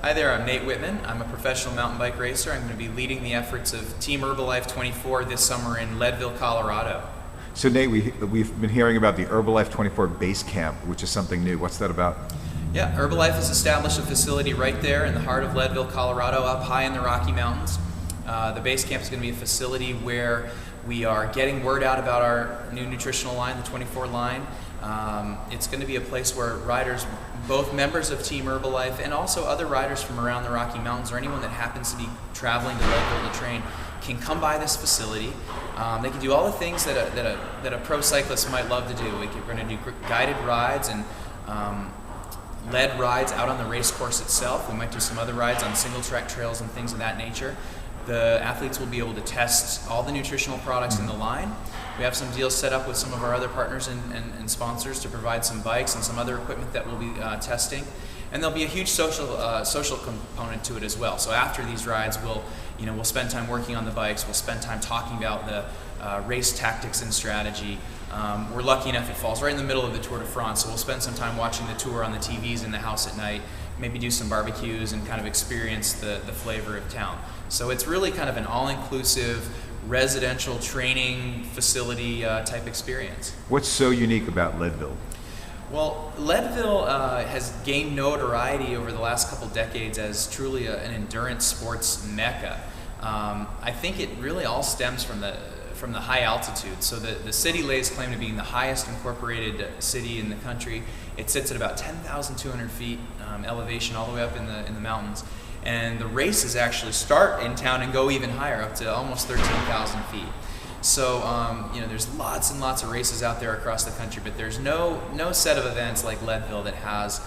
Hi there, I'm Nate Whitman. I'm a professional mountain bike racer. I'm going to be leading the efforts of Team Herbalife24 this summer in Leadville, Colorado. So Nate, we've been hearing about the Herbalife24 base camp, which is something new. What's that about? Yeah, Herbalife has established a facility right there in the heart of Leadville, Colorado, up high in the Rocky Mountains. The base camp is going to be a facility where we are getting word out about our new nutritional line, the 24 line. It's going to be a place where riders, both members of Team Herbalife and also other riders from around the Rocky Mountains or anyone that happens to be traveling to Leadville to train, can come by this facility. They can do all the things that a pro cyclist might love to do. We're going to do guided rides and led rides out on the race course itself. We might do some other rides on single track trails and things of that nature. The athletes will be able to test all the nutritional products in the line. We have some deals set up with some of our other partners and sponsors to provide some bikes and some other equipment that we'll be testing. And there'll be a huge social component to it as well. So after these rides, we'll spend time working on the bikes. We'll spend time talking about the race tactics and strategy. We're lucky enough it falls right in the middle of the Tour de France, so we'll spend some time watching the tour on the TVs in the house at night, maybe do some barbecues and kind of experience the flavor of town. So it's really kind of an all-inclusive residential training facility type experience. What's so unique about Leadville? Well, Leadville has gained notoriety over the last couple decades as truly an endurance sports mecca. I think it really all stems from the high altitude. So the city lays claim to being the highest incorporated city in the country. It sits at about 10,200 feet elevation all the way up in the mountains. And the races actually start in town and go even higher, up to almost 13,000 feet. So there's lots and lots of races out there across the country, but there's no set of events like Leadville that has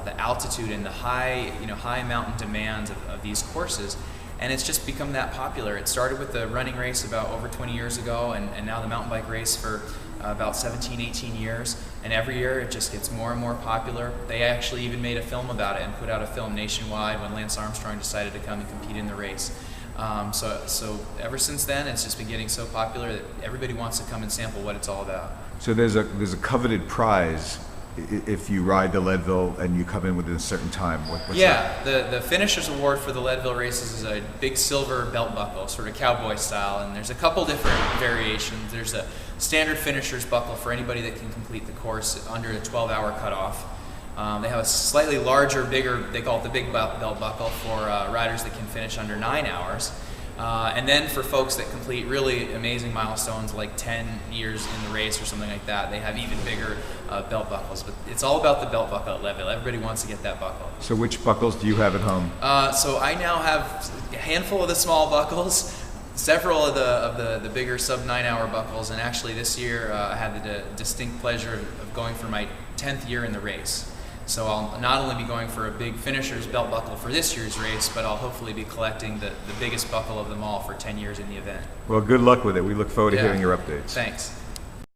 the altitude and the high mountain demands of these courses. And it's just become that popular. It started with the running race about over 20 years ago, and now the mountain bike race for about 17, 18 years. And every year it just gets more and more popular. They actually even made a film about it and put out a film nationwide when Lance Armstrong decided to come and compete in the race. So ever since then, it's just been getting so popular that everybody wants to come and sample what it's all about. So there's a coveted prize if you ride the Leadville and you come in within a certain time. What's that? The finisher's award for the Leadville races is a big silver belt buckle, sort of cowboy style, and there's a couple different variations. There's a standard finisher's buckle for anybody that can complete the course under a 12-hour cutoff. They have a slightly larger, bigger, they call it the big belt buckle for riders that can finish under 9 hours. And then for folks that complete really amazing milestones like 10 years in the race or something like that, they have even bigger belt buckles. But it's all about the belt buckle at Leadville. Everybody wants to get that buckle. So which buckles do you have at home? So I now have a handful of the small buckles, several of the bigger sub 9 hour buckles, and actually this year I had the distinct pleasure of going for my 10th year in the race. So I'll not only be going for a big finisher's belt buckle for this year's race, but I'll hopefully be collecting the biggest buckle of them all for 10 years in the event. Well, good luck with it. We look forward to hearing your updates. Thanks.